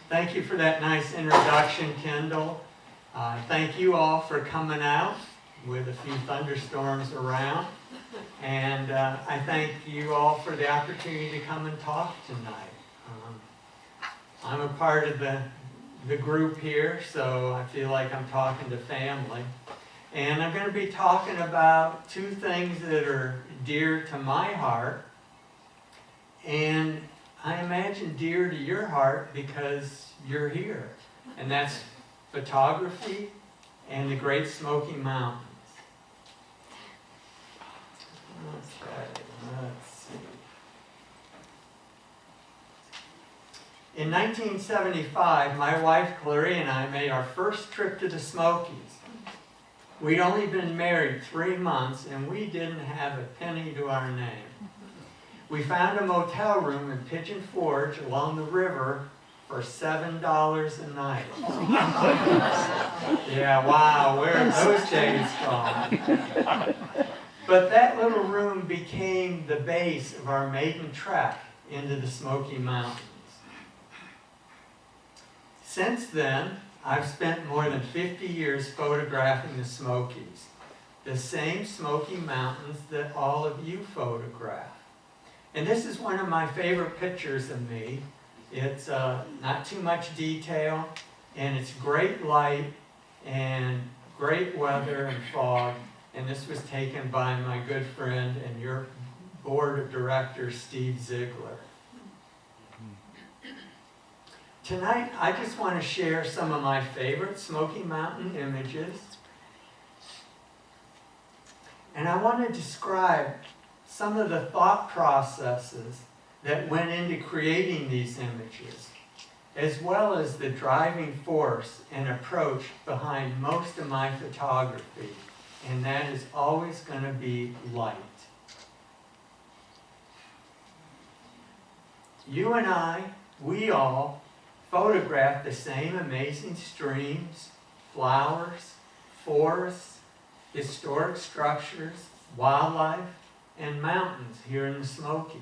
Thank you for that nice introduction, Kendall. Thank you all for coming out with a few thunderstorms around. And I thank you all for the opportunity to come and talk tonight. I'm a part of the group here, so I feel like I'm talking to family. And I'm going to be talking about two things that are dear to my heart, and I imagine dear to your heart because you're here. And that's photography and the Great Smoky Mountains. Okay, let's see. In 1975, my wife Clary and I made our first trip to the Smokies. We'd only been married 3 months and we didn't have a penny to our name. We found a motel room in Pigeon Forge along the river for $7 a night. Yeah, wow, where have those days gone? But that little room became the base of our maiden trek into the Smoky Mountains. Since then, I've spent more than 50 years photographing the Smokies, the same Smoky Mountains that all of you photograph. And this is one of my favorite pictures of me. It's not too much detail, and it's great light and great weather and fog. And this was taken by my good friend and your board of directors, Steve Ziegler. Tonight, I just want to share some of my favorite Smoky Mountain images. And I want to describe some of the thought processes that went into creating these images, as well as the driving force and approach behind most of my photography. And that is always going to be light. You and I, we all, photograph the same amazing streams, flowers, forests, historic structures, wildlife, and mountains here in the Smokies.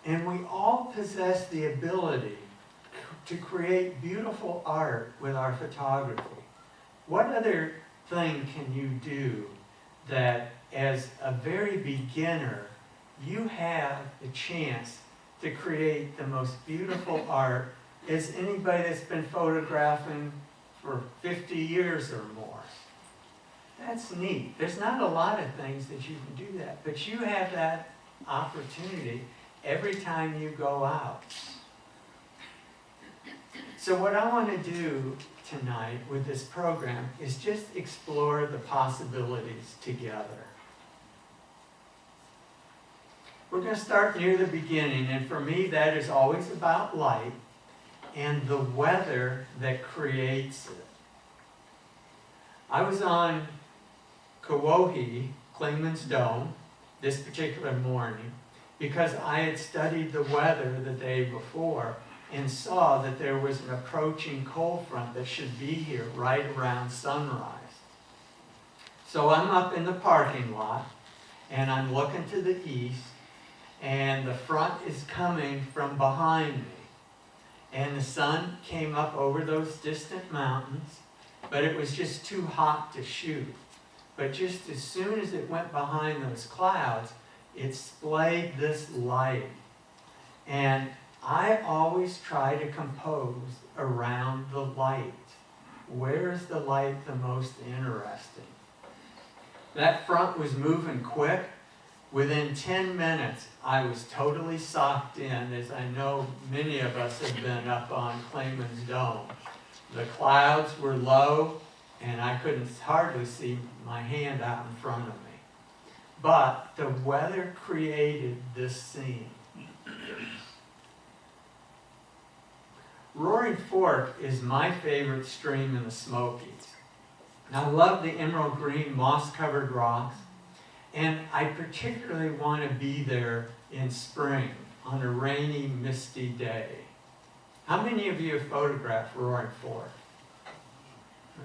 And we all possess the ability to create beautiful art with our photography. What other thing can you do that, as a very beginner, you have the chance to create the most beautiful art as anybody that's been photographing for 50 years or more? That's neat. There's not a lot of things that you can do that, but you have that opportunity every time you go out. So what I want to do tonight with this program is just explore the possibilities together. We're going to start near the beginning, and for me that is always about light and the weather that creates it. I was on Kauai, Clingman's Dome, this particular morning because I had studied the weather the day before and saw that there was an approaching cold front that should be here right around sunrise. So I'm up in the parking lot and I'm looking to the east, and the front is coming from behind me. And the sun came up over those distant mountains, but it was just too hot to shoot. But just as soon as it went behind those clouds, it splayed this light. And I always try to compose around the light. Where is the light the most interesting? That front was moving quick. Within 10 minutes, I was totally socked in, as I know many of us have been up on Clingman's Dome. The clouds were low, and I couldn't hardly see my hand out in front of me. But the weather created this scene. Roaring Fork is my favorite stream in the Smokies. I love the emerald green moss-covered rocks, and I particularly want to be there in spring on a rainy, misty day. How many of you have photographed Roaring Fork?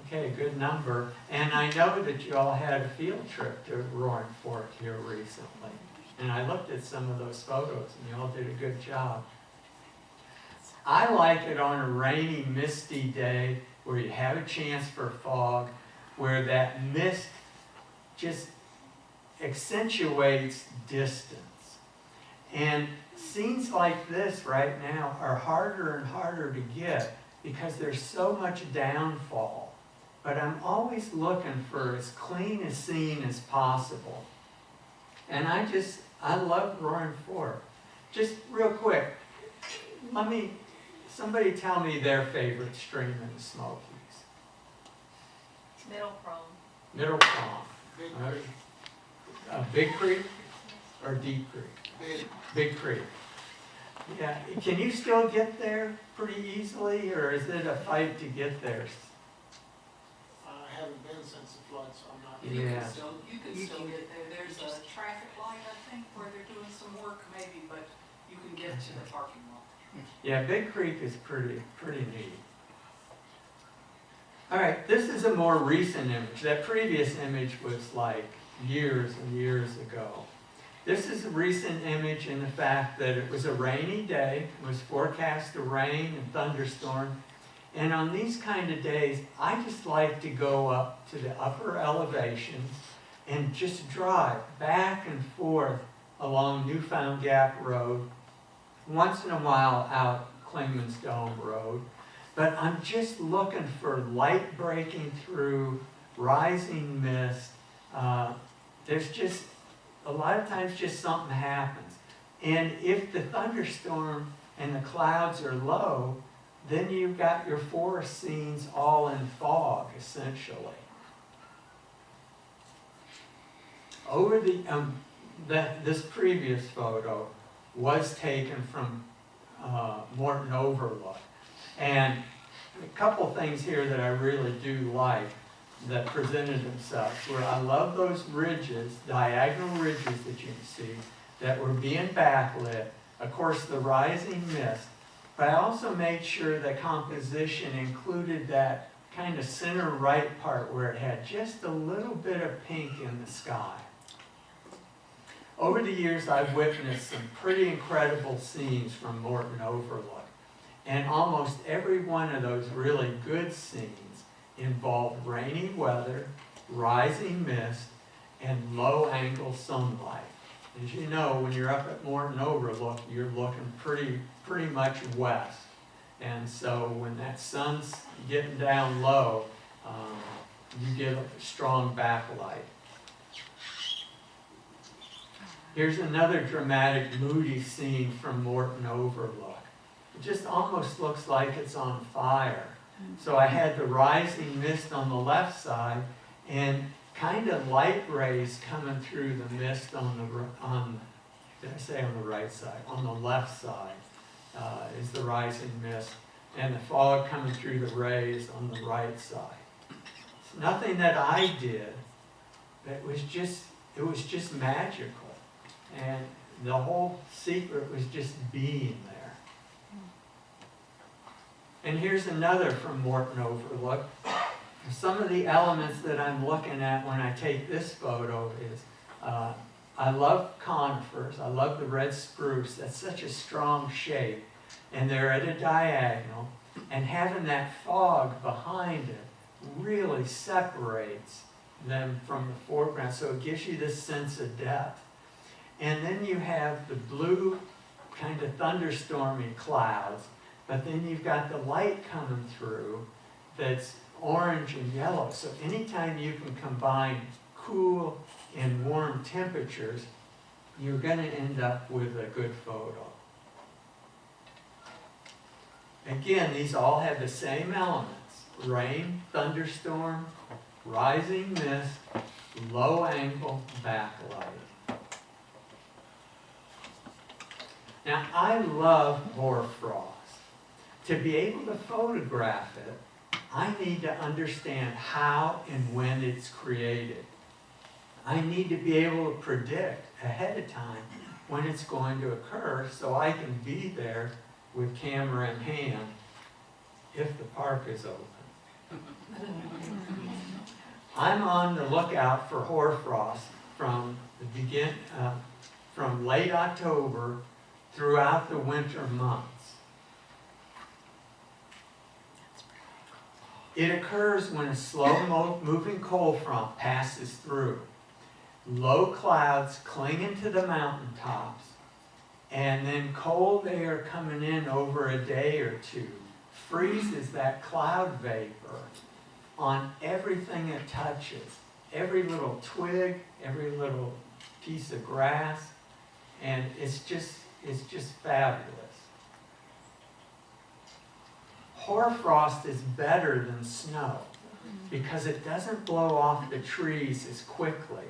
Okay, good number. And I know that you all had a field trip to Roaring Fork here recently. And I looked at some of those photos, and you all did a good job. I like it on a rainy, misty day where you have a chance for fog, where that mist just accentuates distance. And scenes like this right now are harder and harder to get because there's so much downfall. But I'm always looking for as clean a scene as possible. And I love Roaring Fork. Just real quick, somebody tell me their favorite stream in the Smokies. Middle Prong. Middle Prong. Big Creek or Deep Creek? Big Creek. Yeah, can you still get there pretty easily, or is it a fight to get there? I haven't been since the flood, so I'm not. Yeah. You can still get there. There's a traffic light, I think, where they're doing some work maybe, but you can get to the parking lot. Yeah, Big Creek is pretty neat. All right, this is a more recent image. That previous image was like years and years ago. This is a recent image in the fact that it was a rainy day. It was forecast to rain and thunderstorm. And on these kind of days, I just like to go up to the upper elevations and just drive back and forth along Newfound Gap Road, once in a while out Clingman's Dome Road. But I'm just looking for light breaking through, rising mist. There's just, a lot of times just something happens. And if the thunderstorm and the clouds are low, then you've got your forest scenes all in fog, essentially. Over this previous photo was taken from Morton Overlook. And a couple things here that I really do like that presented themselves were, I love those ridges, diagonal ridges that you can see, that were being backlit. Of course, the rising mist. But I also made sure the composition included that kind of center right part where it had just a little bit of pink in the sky. Over the years, I've witnessed some pretty incredible scenes from Morton Overlook. And almost every one of those really good scenes involved rainy weather, rising mist, and low-angle sunlight. As you know, when you're up at Morton Overlook, you're looking pretty much west. And so when that sun's getting down low, you get a strong backlight. Here's another dramatic, moody scene from Morton Overlook. It just almost looks like it's on fire. So I had the rising mist on the left side and kind of light rays coming through the mist on the right side? On the left side is the rising mist, and the fog coming through the rays on the right side. It's nothing that I did, but it was just magical. And the whole secret was just being there. And here's another from Morton Overlook. Some of the elements that I'm looking at when I take this photo is, I love conifers. I love the red spruce. That's such a strong shape. And they're at a diagonal. And having that fog behind it really separates them from the foreground. So it gives you this sense of depth. And then you have the blue kind of thunderstormy clouds. But then you've got the light coming through that's orange and yellow. So anytime you can combine cool and warm temperatures, you're going to end up with a good photo. Again, these all have the same elements: rain, thunderstorm, rising mist, low angle backlight. Now, I love hoarfrost. To be able to photograph it, I need to understand how and when it's created. I need to be able to predict ahead of time when it's going to occur so I can be there with camera in hand if the park is open. I'm on the lookout for hoarfrost from late October throughout the winter months. It occurs when a slow-moving cold front passes through. Low clouds clinging to the mountaintops, and then cold air coming in over a day or two freezes that cloud vapor on everything it touches. Every little twig, every little piece of grass, and it's just fabulous. Hoarfrost is better than snow because it doesn't blow off the trees as quickly.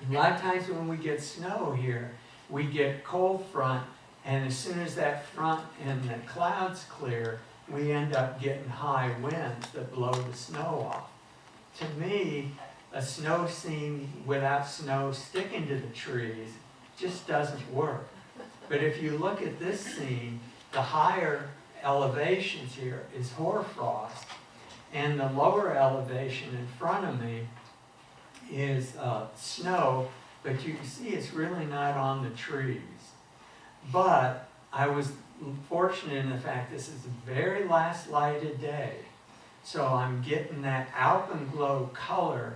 A lot of times when we get snow here, we get cold front, and as soon as that front and the clouds clear, we end up getting high winds that blow the snow off. To me, a snow scene without snow sticking to the trees just doesn't work. But if you look at this scene, the higher elevations here is hoarfrost, and the lower elevation in front of me is snow, but you can see it's really not on the trees. But I was fortunate in the fact this is the very last lighted day, so I'm getting that alpenglow color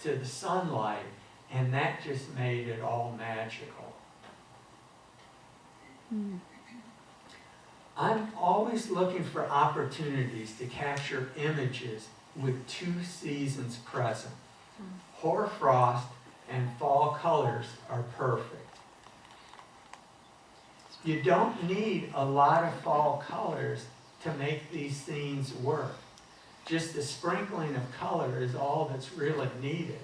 to the sunlight, and that just made it all magical. I'm always looking for opportunities to capture images with two seasons present. Hoarfrost and fall colors are perfect. You don't need a lot of fall colors to make these scenes work. Just a sprinkling of color is all that's really needed.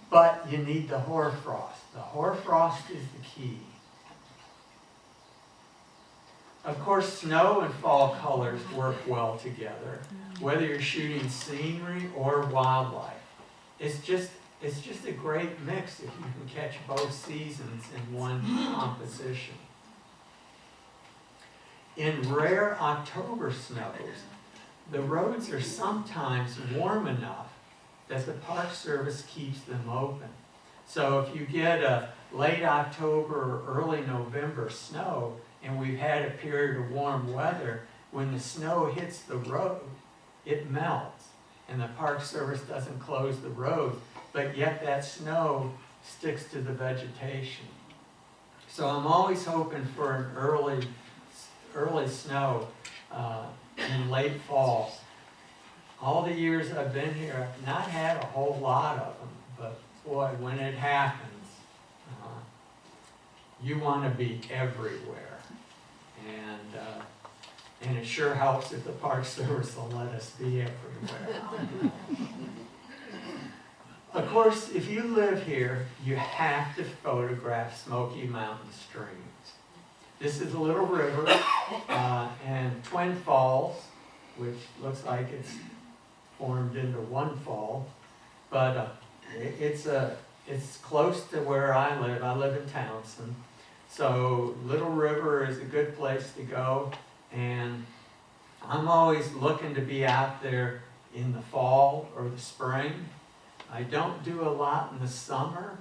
But you need the hoarfrost. The hoarfrost is the key. Of course, snow and fall colors work well together, whether you're shooting scenery or wildlife. It's just a great mix if you can catch both seasons in one composition. In rare October snows, the roads are sometimes warm enough that the Park Service keeps them open. So if you get a late October or early November snow, and we've had a period of warm weather, when the snow hits the road, it melts, and the Park Service doesn't close the road, but yet that snow sticks to the vegetation. So I'm always hoping for an early snow in late fall. All the years I've been here, I've not had a whole lot of them, but boy, when it happens, you want to be everywhere. And it sure helps if the Park Service will let us be everywhere. Of course, if you live here, you have to photograph Smoky Mountain streams. This is a little river and Twin Falls, which looks like it's formed into one fall, but it's close to where I live. I live in Townsend. So Little River is a good place to go, and I'm always looking to be out there in the fall or the spring. I don't do a lot in the summer,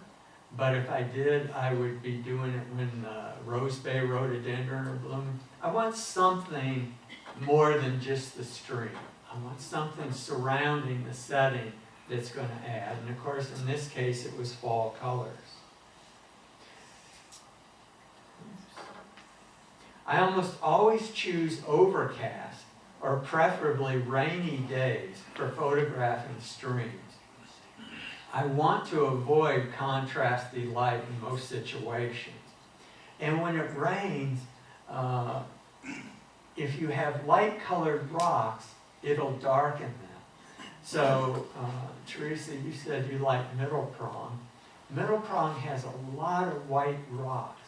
but if I did, I would be doing it when Rose Bay rhododendron are blooming. I want something more than just the stream. I want something surrounding the setting that's going to add. And of course, in this case, it was fall colors. I almost always choose overcast or preferably rainy days for photographing streams. I want to avoid contrasty light in most situations. And when it rains, if you have light-colored rocks, it'll darken them. So, Teresa, you said you like Middle Prong. Middle Prong has a lot of white rocks.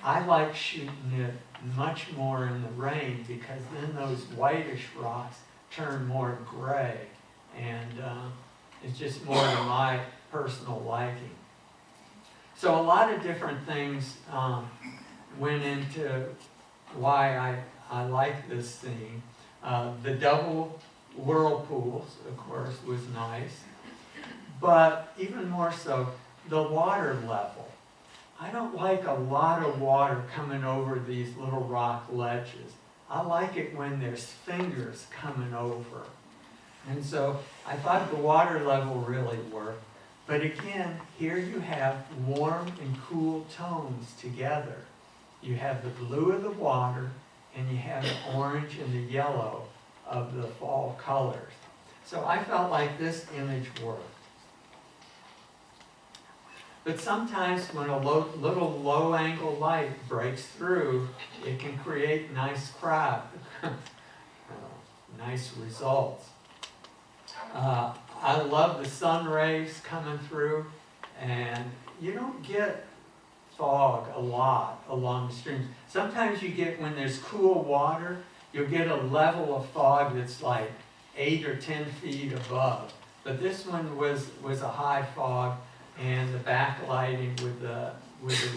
I like shooting it much more in the rain because then those whitish rocks turn more gray, and it's just more to my personal liking. So a lot of different things went into why I like this scene. The double whirlpools, of course, was nice, but even more so, the water level. I don't like a lot of water coming over these little rock ledges. I like it when there's fingers coming over. And so I thought the water level really worked. But again, here you have warm and cool tones together. You have the blue of the water, and you have the orange and the yellow of the fall colors. So I felt like this image worked. But sometimes when a little low-angle light breaks through, it can create nice nice results. I love the sun rays coming through, and you don't get fog a lot along the streams. Sometimes you get, when there's cool water, you'll get a level of fog that's like 8 or 10 feet above. But this one was a high fog, and the backlighting with the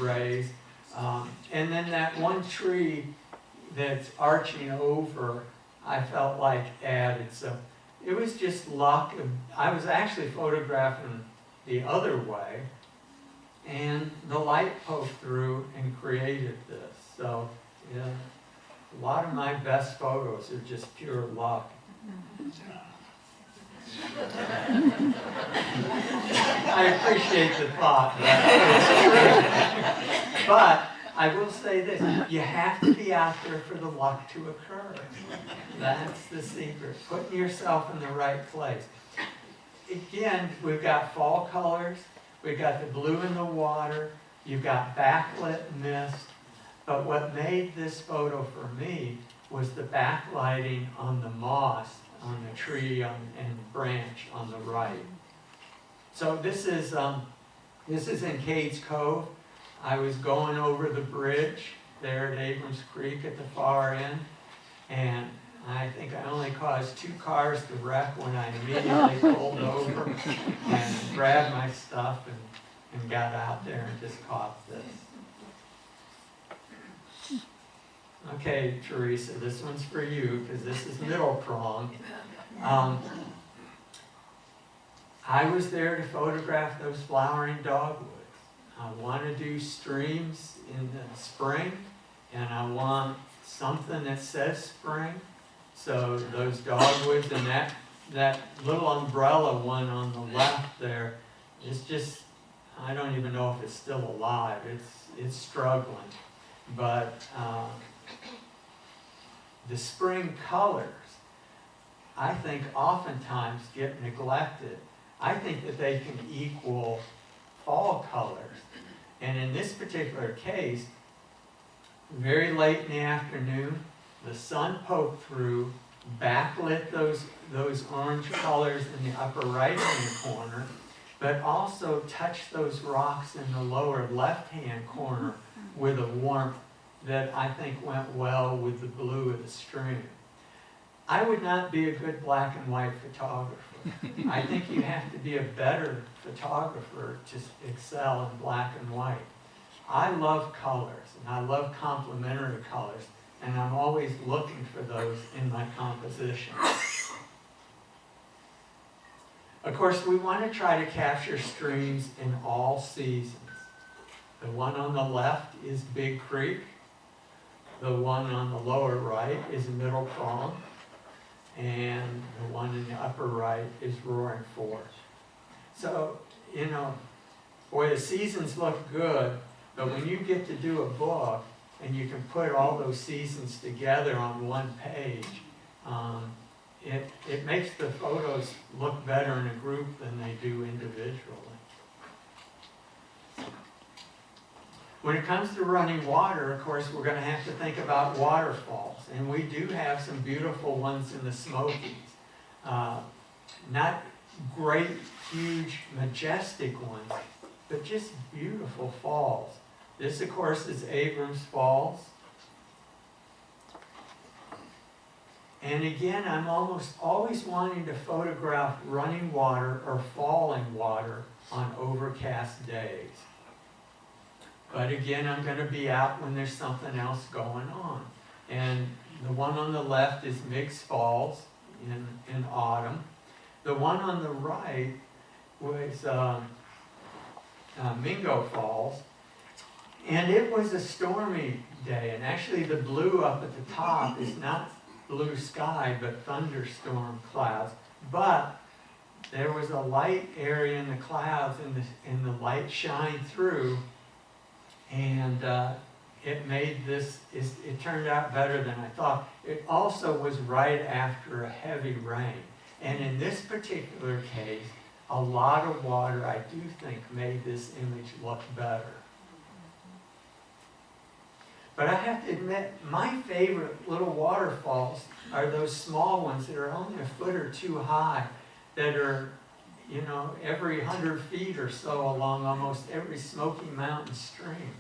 rays. And then that one tree that's arching over, I felt like added. So it was just luck. I was actually photographing the other way, and the light poked through and created this. So yeah, a lot of my best photos are just pure luck. I appreciate the thought, but I will say this, you have to be out there for the luck to occur. That's the secret, putting yourself in the right place. Again, we've got fall colors, we've got the blue in the water, you've got backlit mist, but what made this photo for me was the backlighting on the moss, on the tree and branch on the right. So this is in Cades Cove. I was going over the bridge there at Abrams Creek at the far end, and I think I only caused 2 cars to wreck when I immediately pulled over and grabbed my stuff and got out there and just caught this. Okay, Teresa, this one's for you because this is middle prong. I was there to photograph those flowering dogwoods. I want to do streams in the spring, and I want something that says spring. So those dogwoods and that little umbrella one on the left there is just, I don't even know if it's still alive. It's struggling. But the spring colors, I think oftentimes get neglected. I think that they can equal fall colors. And in this particular case, very late in the afternoon, the sun poked through, backlit those orange colors in the upper right-hand corner, but also touched those rocks in the lower left-hand corner with a warmth that I think went well with the blue of the stream. I would not be a good black and white photographer. I think you have to be a better photographer to excel in black and white. I love colors, and I love complementary colors, and I'm always looking for those in my composition. Of course, we want to try to capture streams in all seasons. The one on the left is Big Creek. The one on the lower right is Middle Prong. And the one in the upper right is Roaring Fork. So, boy, the seasons look good, but when you get to do a book and you can put all those seasons together on one page, it makes the photos look better in a group than they do individually. When it comes to running water, of course, we're going to have to think about waterfalls. And we do have some beautiful ones in the Smokies. Not great, huge, majestic ones, but just beautiful falls. This, of course, is Abrams Falls. And again, I'm almost always wanting to photograph running water or falling water on overcast days. But again, I'm going to be out when there's something else going on. And the one on the left is Meigs Falls in autumn. The one on the right was Mingo Falls. And it was a stormy day. And actually the blue up at the top is not blue sky, but thunderstorm clouds. but there was a light area in the clouds, and the light shined through, and it made this, it turned out better than I thought. It also was right after a heavy rain. And in this particular case, a lot of water, I do think, made this image look better. But I have to admit, my favorite little waterfalls are those small ones that are only a foot or two high, that are, you know, every 100 feet or so along almost every Smoky Mountain stream.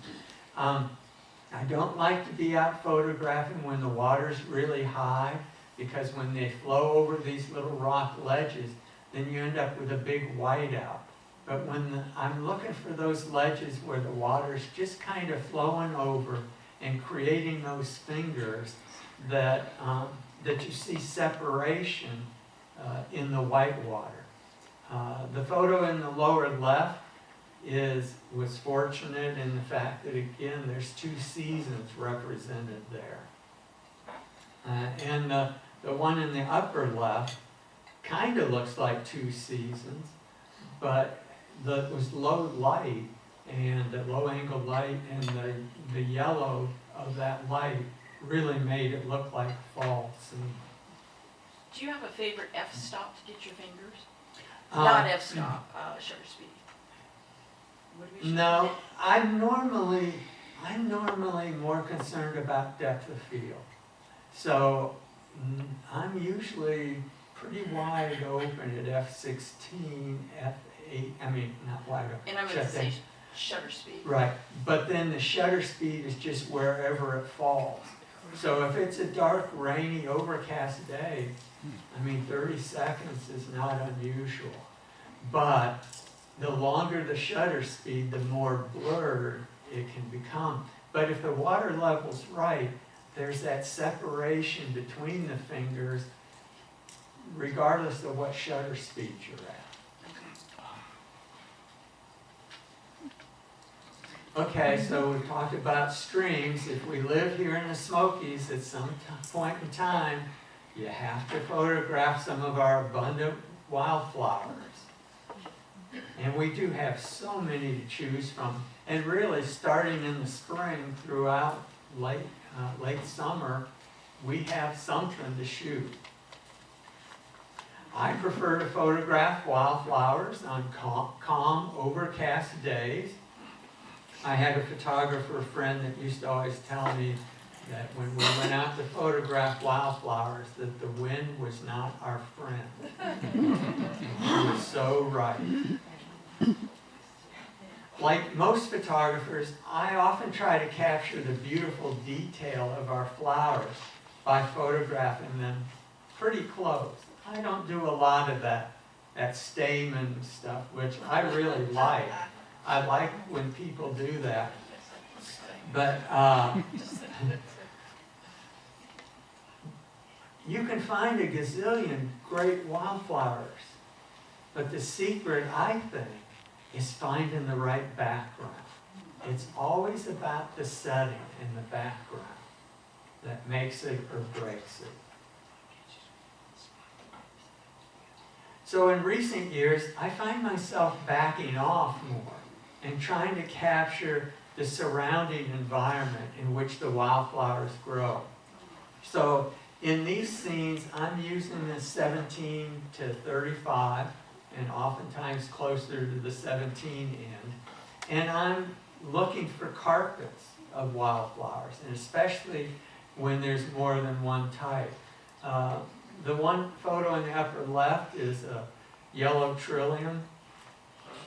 I don't like to be out photographing when the water's really high, because when they flow over these little rock ledges, then you end up with a big whiteout. But when I'm looking for those ledges where the water's just kind of flowing over and creating those fingers that, that you see separation in the white water. The photo in the lower left was fortunate in the fact that, again, there's two seasons represented there. And the one in the upper left kind of looks like two seasons, but it was low light, and the low angle light, and the yellow of that light really made it look like fall scene. Do you have a favorite f-stop to get your fingers? Not f-stop, shutter speed. What do we No, I'm normally more concerned about depth of field. So I'm usually pretty wide open at f16, f8, I mean, not wide open. And I'm going to say shutter speed. Right, but then the shutter speed is just wherever it falls. So if it's a dark, rainy, overcast day, I mean, 30 seconds is not unusual. But the longer the shutter speed, the more blurred it can become. But if the water level's right, there's that separation between the fingers, regardless of what shutter speed you're at. Okay, so we talked about streams. If we live here in the Smokies at some point in time, you have to photograph some of our abundant wildflowers. And we do have so many to choose from. And really, starting in the spring throughout late summer, we have something to shoot. I prefer to photograph wildflowers on calm, overcast days. I had a photographer friend that used to always tell me that when we went out to photograph wildflowers, that the wind was not our friend. He was so right. Like most photographers, I often try to capture the beautiful detail of our flowers by photographing them pretty close. I don't do a lot of that stamen stuff, which I really like. I like when people do that. But you can find a gazillion great wildflowers. But the secret, I think, is finding the right background. It's always about the setting in the background that makes it or breaks it. So in recent years, I find myself backing off more and trying to capture the surrounding environment in which the wildflowers grow. So in these scenes, I'm using the 17 to 35, and oftentimes closer to the 17 end. And I'm looking for carpets of wildflowers, and especially when there's more than one type. The one photo in the upper left is a yellow trillium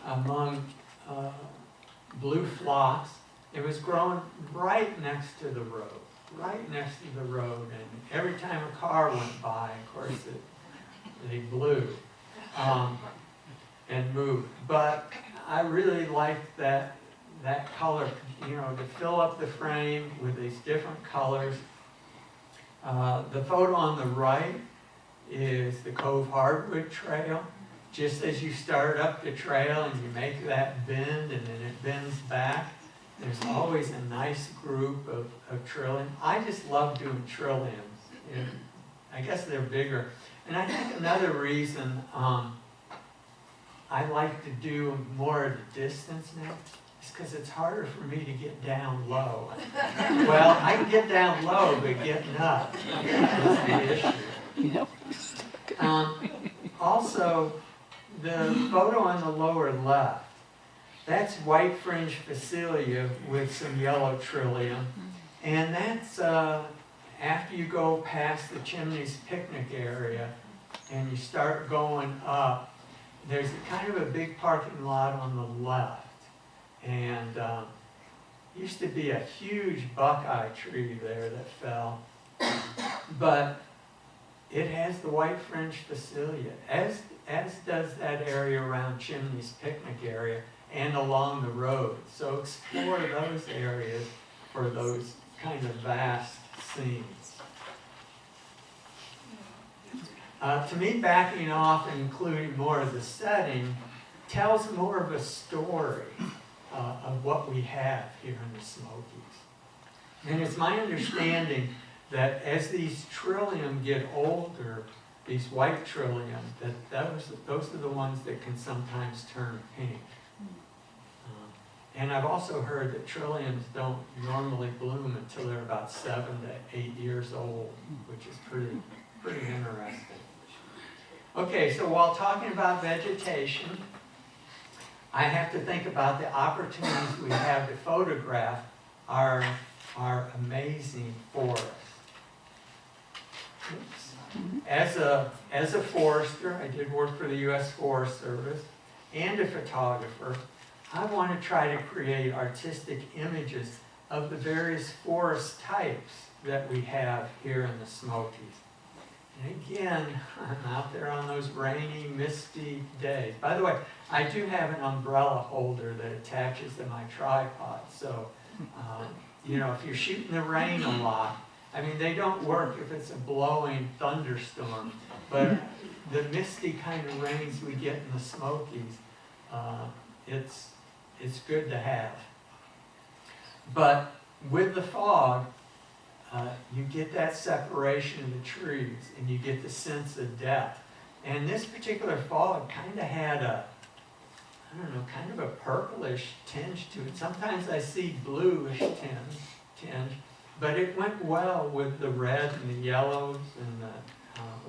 among blue phlox. It was growing right next to the road, and every time a car went by, of course, they blew and moved. But I really liked that color, you know, to fill up the frame with these different colors. The photo on the right is the Cove Hardwood Trail. Just as you start up the trail and you make that bend and then it bends back, there's always a nice group of trillium. I just love doing trilliums. And I guess they're bigger. And I think another reason I like to do more at a distance now is because it's harder for me to get down low. Well, I can get down low, but getting up is the issue. Also, the photo on the lower left, that's white fringe phacelia with some yellow trillium. And that's after you go past the Chimneys picnic area and you start going up, there's kind of a big parking lot on the left. And used to be a huge buckeye tree there that fell. But it has the white fringe phacelia, as does that area around Chimneys picnic area and along the road. So explore those areas for those kind of vast scenes. To me, backing off and including more of the setting tells more of a story of what we have here in the Smokies. And it's my understanding that as these trillium get older, these white trillium, that those are the ones that can sometimes turn pink. And I've also heard that trilliums don't normally bloom until they're about 7 to 8 years old, which is pretty interesting. Okay, so while talking about vegetation, I have to think about the opportunities we have to photograph our amazing forests. Oops. As a forester, I did work for the U.S. Forest Service, and a photographer, I want to try to create artistic images of the various forest types that we have here in the Smokies. And again, I'm out there on those rainy, misty days. By the way, I do have an umbrella holder that attaches to my tripod. So, you know, if you're shooting the rain a lot, I mean, they don't work if it's a blowing thunderstorm. But the misty kind of rains we get in the Smokies, it's good to have. But with the fog, you get that separation of the trees, and you get the sense of depth. And this particular fog kind of had a, I don't know, kind of a purplish tinge to it. Sometimes I see bluish tinge, but it went well with the red and the yellows and the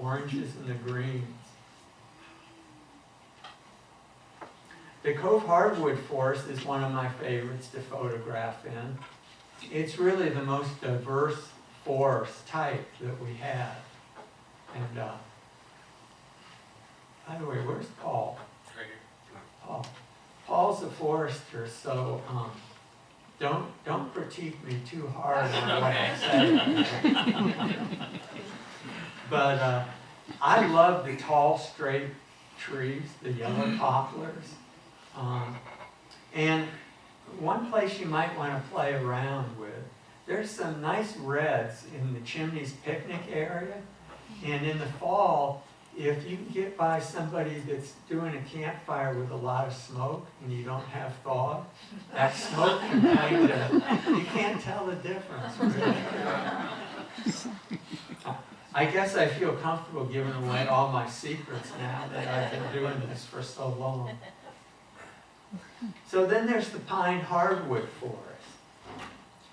oranges and the greens. The Cove Hardwood Forest is one of my favorites to photograph in. It's really the most diverse forest type that we have. And by the way, where's Paul? Right here. Paul's a forester, so don't critique me too hard on what I say. But I love the tall, straight trees, the yellow poplars. And one place you might want to play around with, there's some nice reds in the Chimneys picnic area. And in the fall, if you can get by somebody that's doing a campfire with a lot of smoke and you don't have fog, that smoke can kind of, you can't tell the difference, really. I guess I feel comfortable giving away all my secrets now that I've been doing this for so long. So then there's the pine hardwood forest.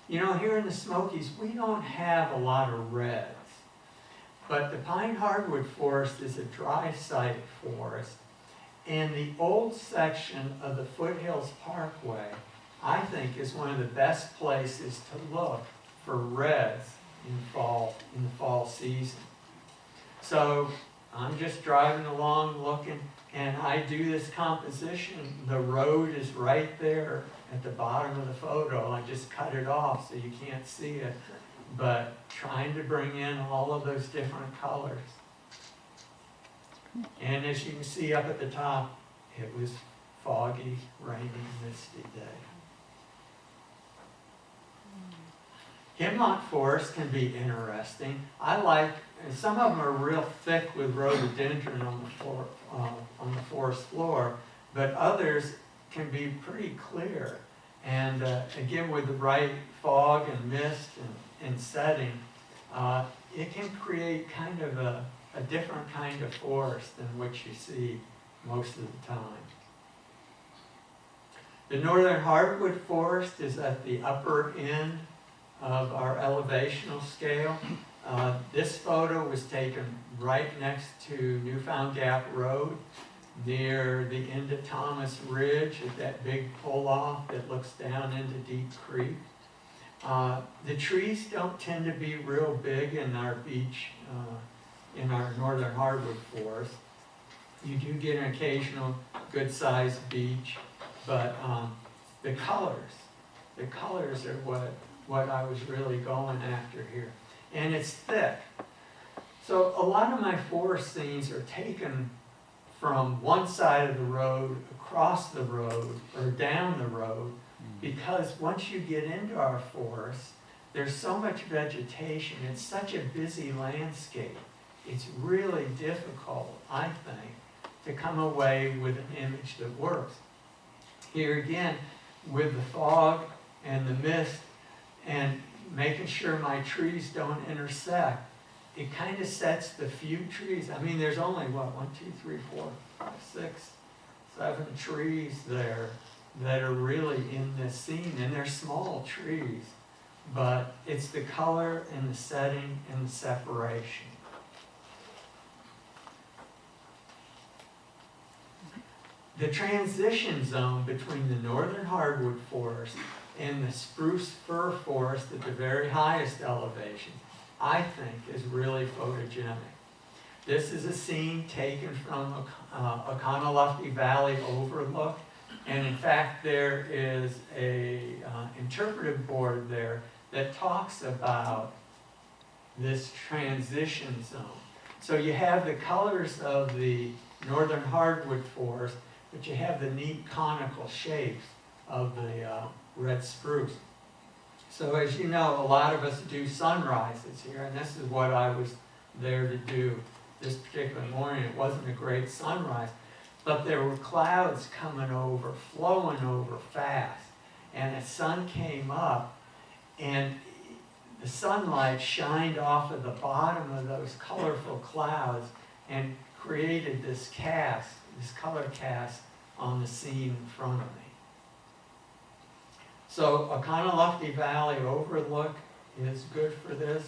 You know, here in the Smokies, we don't have a lot of reds. But the pine hardwood forest is a dry site forest. And the old section of the Foothills Parkway, I think, is one of the best places to look for reds in the fall season. So I'm just driving along looking, and I do this composition. The road is right there at the bottom of the photo. I just cut it off so you can't see it, but trying to bring in all of those different colors. And as you can see up at the top, it was foggy, rainy, misty day. Hemlock forest can be interesting. I like, and some of them are real thick with rhododendron on the forest floor, but others can be pretty clear. And again, with the right fog and mist and setting, it can create kind of a different kind of forest than what you see most of the time. The northern hardwood forest is at the upper end of our elevational scale. This photo was taken right next to Newfound Gap Road, near the end of Thomas Ridge at that big pull-off that looks down into Deep Creek. The trees don't tend to be real big in our beech, in our northern hardwood forest. You do get an occasional good-sized beech, but the colors are what I was really going after here. And it's thick. So a lot of my forest scenes are taken from one side of the road, across the road, or down the road, because once you get into our forest, there's so much vegetation, it's such a busy landscape. It's really difficult, I think, to come away with an image that works. Here again, with the fog and the mist, and making sure my trees don't intersect, it kind of sets the few trees. I mean, there's only, what, 1, 2, 3, 4, 5, 6, 7 trees there that are really in this scene, and they're small trees, but it's the color and the setting and the separation. The transition zone between the northern hardwood forest and the spruce fir forest at the very highest elevation, I think, is really photogenic. This is a scene taken from a Oconaluftee Valley overlook, and in fact there is a interpretive board there that talks about this transition zone. So you have the colors of the northern hardwood forest, but you have the neat conical shapes of the red spruce. So as you know, a lot of us do sunrises here, and this is what I was there to do this particular morning. It wasn't a great sunrise, but there were clouds coming over, flowing over fast, and the sun came up, and the sunlight shined off of the bottom of those colorful clouds and created this cast, this color cast on the scene in front of me. So Oconaluftee Valley overlook is good for this.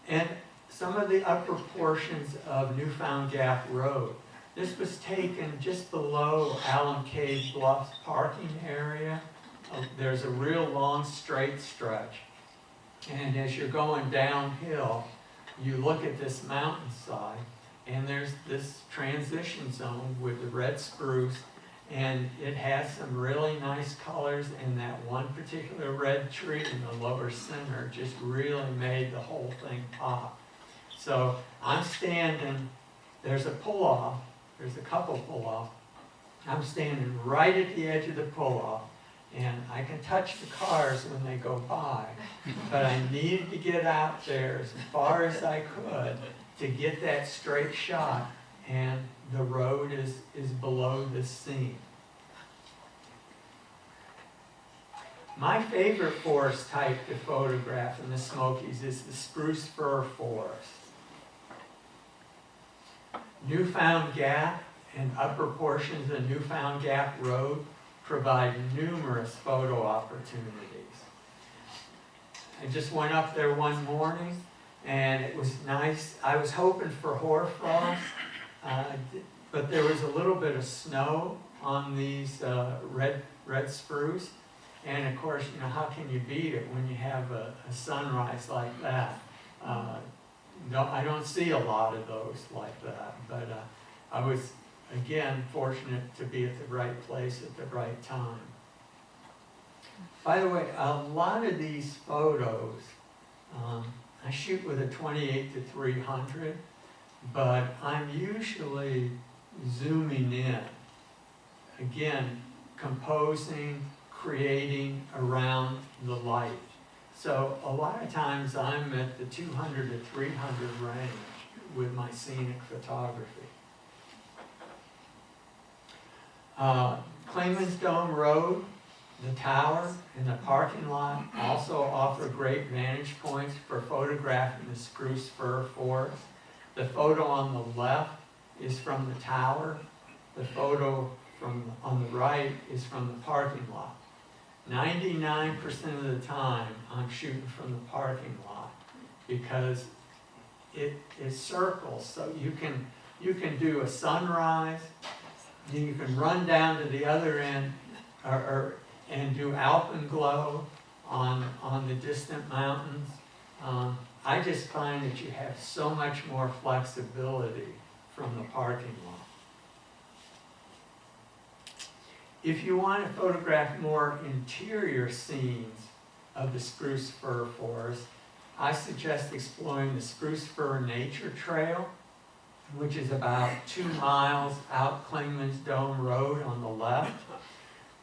And some of the upper portions of Newfound Gap Road. This was taken just below Alum Cave Bluffs parking area. There's a real long straight stretch. And as you're going downhill, you look at this mountainside, and there's this transition zone with the red spruce, and it has some really nice colors, and that one particular red tree in the lower center just really made the whole thing pop. So I'm standing, there's a pull-off, there's a couple pull-off. I'm standing right at the edge of the pull-off, and I can touch the cars when they go by, but I needed to get out there as far as I could to get that straight shot, and the road is below this scene. My favorite forest type to photograph in the Smokies is the spruce fir forest. Newfound Gap and upper portions of Newfound Gap Road provide numerous photo opportunities. I just went up there one morning, and it was nice. I was hoping for hoarfrost, but there was a little bit of snow on these red spruce. And of course, you know, how can you beat it when you have a sunrise like that? No, I don't see a lot of those like that, but I was, again, fortunate to be at the right place at the right time. By the way, a lot of these photos, I shoot with a 28-300, but I'm usually zooming in. Again, composing, creating around the light. So a lot of times I'm at the 200 to 300 range with my scenic photography. Claymans Dome Road The tower and the parking lot also offer great vantage points for photographing the spruce fir forest. The photo on the left is from the tower. The photo on the right is from the parking lot. 99% of the time, I'm shooting from the parking lot because it circles, so you can do a sunrise, you can run down to the other end, and do alpenglow on the distant mountains. I just find that you have so much more flexibility from the parking lot. If you want to photograph more interior scenes of the spruce fir forest, I suggest exploring the Spruce Fir Nature Trail, which is about 2 miles out Clingman's Dome Road on the left,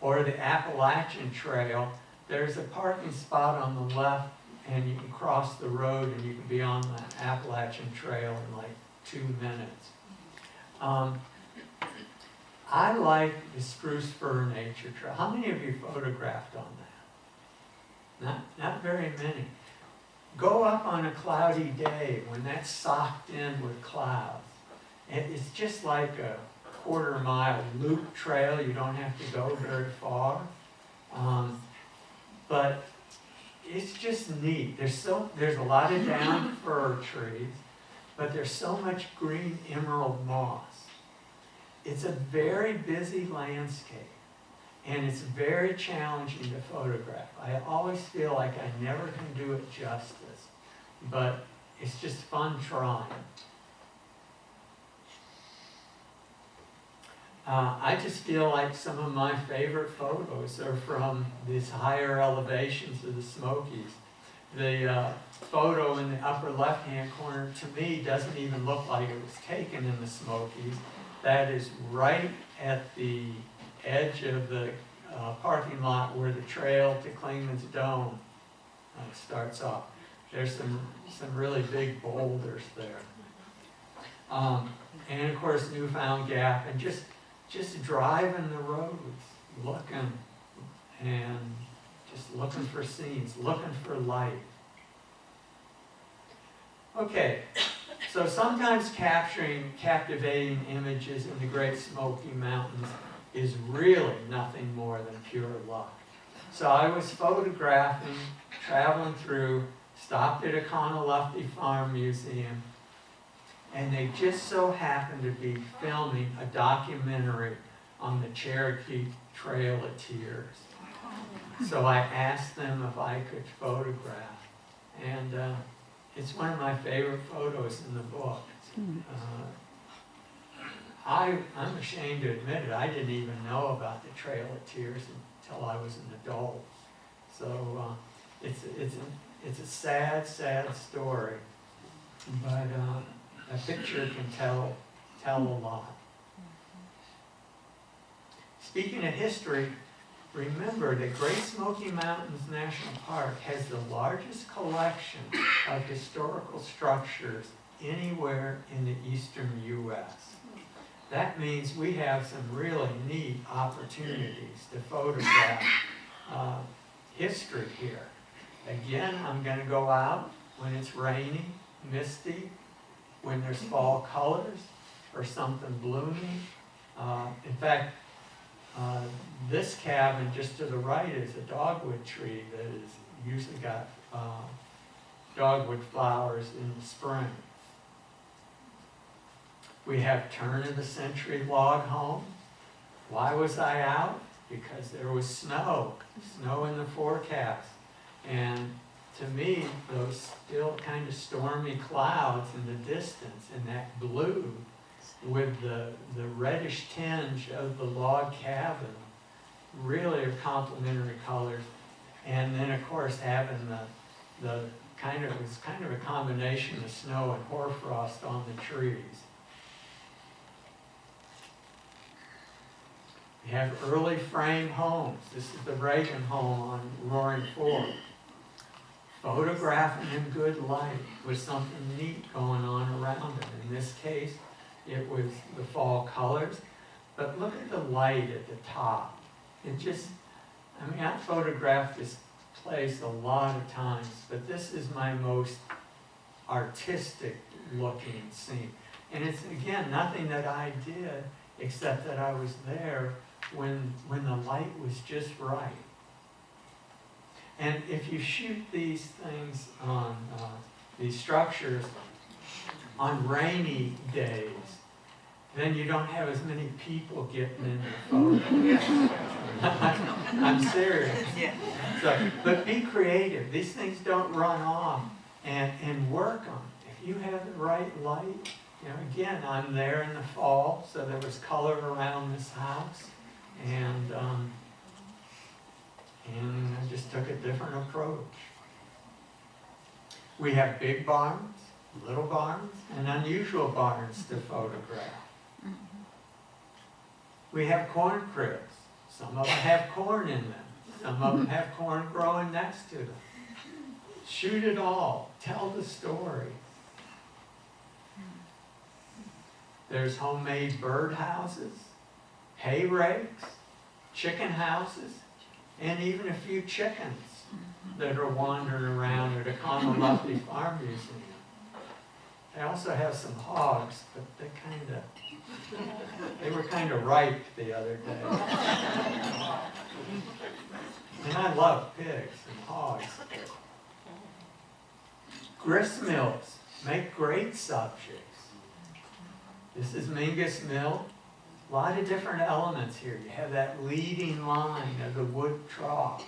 or the Appalachian Trail. There's a parking spot on the left, and you can cross the road and you can be on the Appalachian Trail in like 2 minutes. I like the Spruce Fir Nature Trail. How many of you photographed on that? Not very many. Go up on a cloudy day when that's socked in with clouds. It's just like a 1/4 mile loop trail. You don't have to go very far. But it's just neat. There's a lot of down fir trees, but there's so much green emerald moss. It's a very busy landscape, and it's very challenging to photograph. I always feel like I never can do it justice, but it's just fun trying. I just feel like some of my favorite photos are from these higher elevations of the Smokies. The photo in the upper left-hand corner, to me, doesn't even look like it was taken in the Smokies. That is right at the edge of the parking lot where the trail to Clingman's Dome starts off. There's some really big boulders there. And of course, Newfound Gap, and just driving the roads, looking for scenes, looking for light. Okay, so sometimes captivating images in the Great Smoky Mountains is really nothing more than pure luck. So I was photographing, traveling through, stopped at a Conaluftee Farm Museum, and they just so happened to be filming a documentary on the Cherokee Trail of Tears. So I asked them if I could photograph, and it's one of my favorite photos in the book. I'm ashamed to admit it, I didn't even know about the Trail of Tears until I was an adult. So it's a sad, sad story, but a picture can tell a lot. Speaking of history, remember that Great Smoky Mountains National Park has the largest collection of historical structures anywhere in the eastern U.S. That means we have some really neat opportunities to photograph history here. Again, I'm going to go out when it's rainy, misty, when there's fall colors or something blooming. In fact, this cabin just to the right is a dogwood tree that is usually got dogwood flowers in the spring. We have turn-of-the-century log homes. Why was I out? Because there was snow in the forecast. And to me, those still kind of stormy clouds in the distance and that blue with the reddish tinge of the log cabin really are complementary colors. And then of course having it was kind of a combination of snow and hoarfrost on the trees. We have early frame homes. This is the Reagan home on Roaring Fork. Photographing in good light with something neat going on around it. In this case, it was the fall colors. But look at the light at the top. It just, I mean, I photographed this place a lot of times, but this is my most artistic looking scene. And it's, again, nothing that I did, except that I was there when the light was just right. And if you shoot these things on, these structures on rainy days, then you don't have as many people getting in the photo. I'm serious. So, but be creative. These things don't run off, and work on it. If you have the right light, you know, again, I'm there in the fall, so there was color around this house, and I just took a different approach. We have big barns, little barns, and unusual barns to photograph. We have corn cribs. Some of them have corn in them. Some of them have corn growing next to them. Shoot it all. Tell the story. There's homemade bird houses, hay rakes, chicken houses, and even a few chickens that are wandering around at a Conaluffy Farm Museum. They also have some hogs, but they were kind of ripe the other day. And I love pigs and hogs. Grist mills make great subjects. This is Mingus Mill. A lot of different elements here. You have that leading line of the wood trough.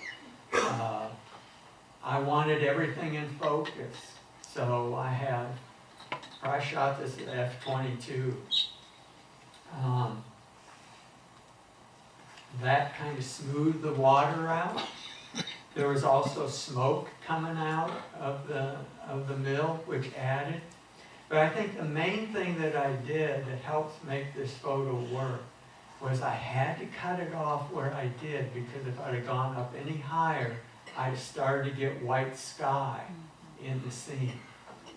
I wanted everything in focus, so I shot this at f/22. That kind of smoothed the water out. There was also smoke coming out of the mill, which added. But I think the main thing that I did that helped make this photo work was I had to cut it off where I did, because if I'd have gone up any higher, I'd have started to get white sky in the scene.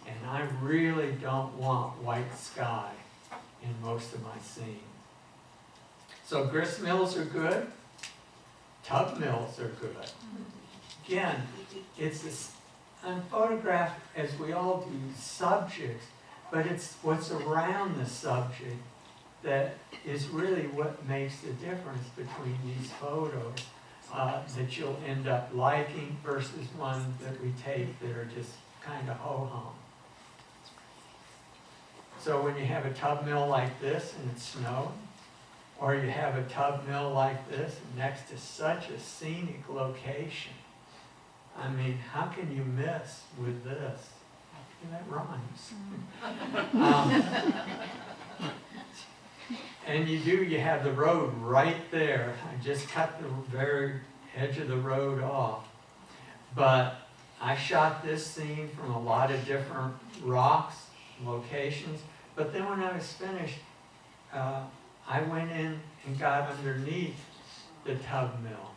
And I really don't want white sky in most of my scenes. So grist mills are good. Tub mills are good. Again, it's this, I'm photographed, as we all do, subjects, but it's what's around the subject that is really what makes the difference between these photos that you'll end up liking versus ones that we take that are just kind of ho-hum. So when you have a tub mill like this and it's snowing, or you have a tub mill like this next to such a scenic location, I mean, how can you miss with this? That rhymes. And you have the road right there. I just cut the very edge of the road off. But I shot this scene from a lot of different rocks, locations. But then when I was finished, I went in and got underneath the tub mill.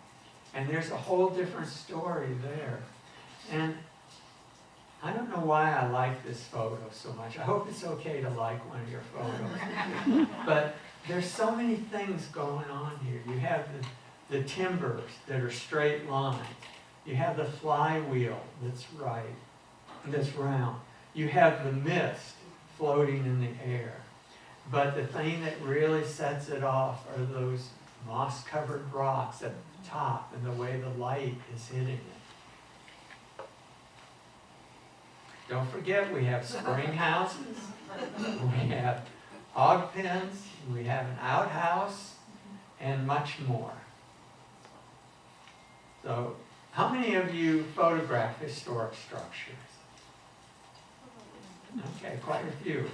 And there's a whole different story there. And I don't know why I like this photo so much. I hope it's okay to like one of your photos. But there's so many things going on here. You have the timbers that are straight lines. You have the flywheel that's right, that's round. You have the mist floating in the air. But the thing that really sets it off are those moss-covered rocks at the top and the way the light is hitting it. Don't forget, we have spring houses, we have hog pens, we have an outhouse, and much more. So, how many of you photograph historic structures? Okay, quite a few.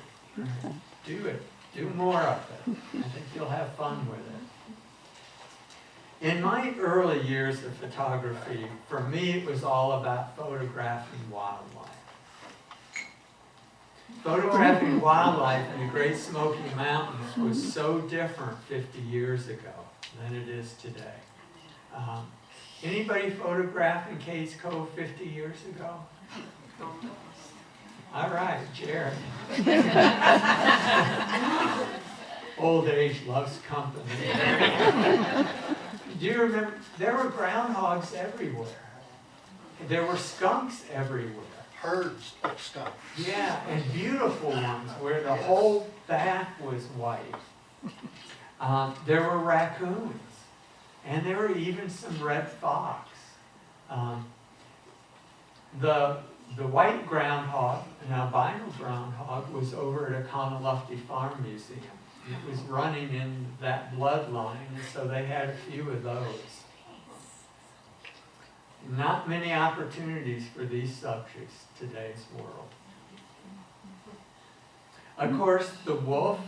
Do it. Do more of it. I think you'll have fun with it. In my early years of photography, for me it was all about photographing wildlife. Photographing wildlife in the Great Smoky Mountains was so different 50 years ago than it is today. Anybody photograph in Cades Cove 50 years ago? All right, Jared. Old age loves company. Do you remember, there were groundhogs everywhere. There were skunks everywhere. Herds of skunk. Yeah, and beautiful ones where the whole back was white. There were raccoons, and there were even some red fox. The white groundhog, an albino groundhog, was over at Econolofty Farm Museum. It was running in that bloodline, and so they had a few of those. Not many opportunities for these subjects in today's world. Of course, the wolf,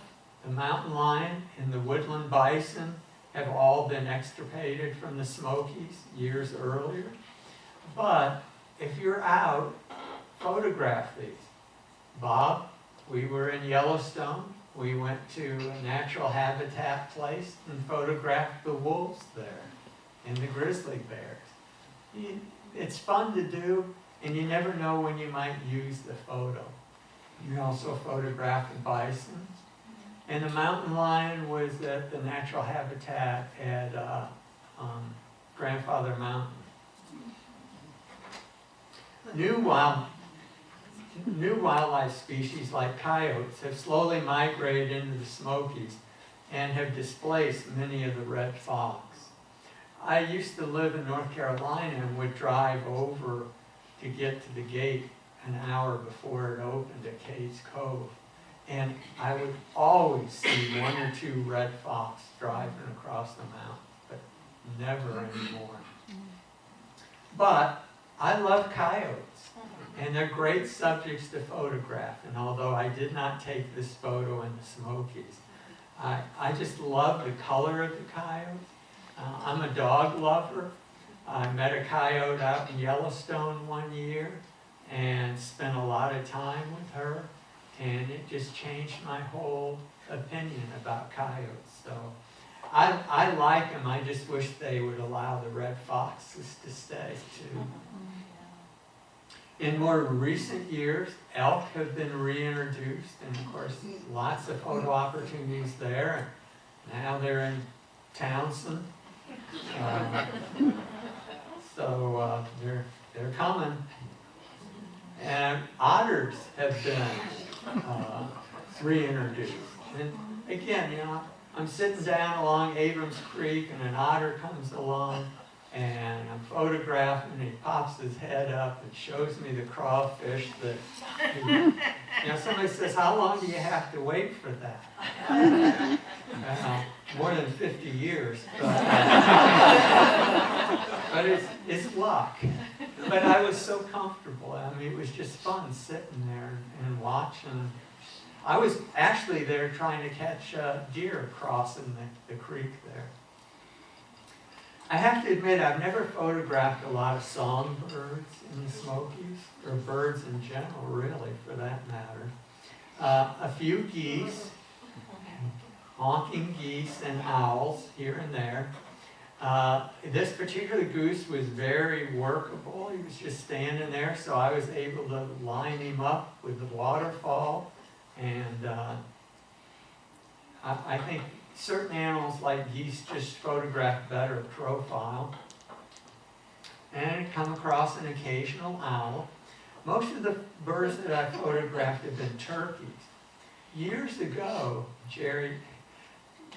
the mountain lion, and the woodland bison have all been extirpated from the Smokies years earlier. But if you're out, photograph these. Bob, we were in Yellowstone. We went to a natural habitat place and photographed the wolves there and the grizzly bears. It's fun to do, and you never know when you might use the photo. You also photograph the bison. And the mountain lion was at the natural habitat at Grandfather Mountain. New wildlife species like coyotes have slowly migrated into the Smokies and have displaced many of the red fox. I used to live in North Carolina and would drive over to get to the gate an hour before it opened at Cades Cove. And I would always see one or two red fox driving across the mountain, but never anymore. But I love coyotes, and they're great subjects to photograph. And although I did not take this photo in the Smokies, I just love the color of the coyote. I'm a dog lover. I met a coyote out in Yellowstone one year and spent a lot of time with her, and it just changed my whole opinion about coyotes. So I like them. I just wish they would allow the red foxes to stay too. In more recent years, elk have been reintroduced, and of course lots of photo opportunities there. Now they're in Townsend. So they're coming. And otters have been reintroduced. And again, you know, I'm sitting down along Abrams Creek and an otter comes along and I'm photographing and he pops his head up and shows me the crawfish that, you know, somebody says, how long do you have to wait for that? More than 50 years. But it's luck. But I was so comfortable. I mean, it was just fun sitting there and watching. I was actually there trying to catch deer crossing the creek there. I have to admit, I've never photographed a lot of songbirds in the Smokies, or birds in general, really, for that matter. A few geese, honking geese and owls here and there. This particular goose was very workable. He was just standing there, so I was able to line him up with the waterfall. And I think certain animals like geese just photograph better profile. And come across an occasional owl. Most of the birds that I photographed have been turkeys. Years ago, Jerry,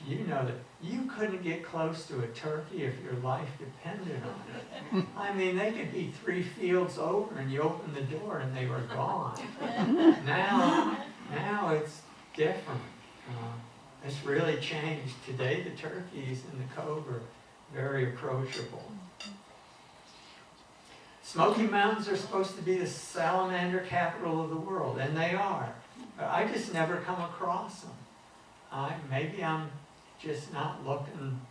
you know that you couldn't get close to a turkey if your life depended on it. I mean, they could be 3 fields over and you open the door and they were gone. Now it's different. It's really changed. Today the turkeys in the cove are very approachable. Smoky Mountains are supposed to be the salamander capital of the world, and they are. But I just never come across them. Maybe I'm just not looking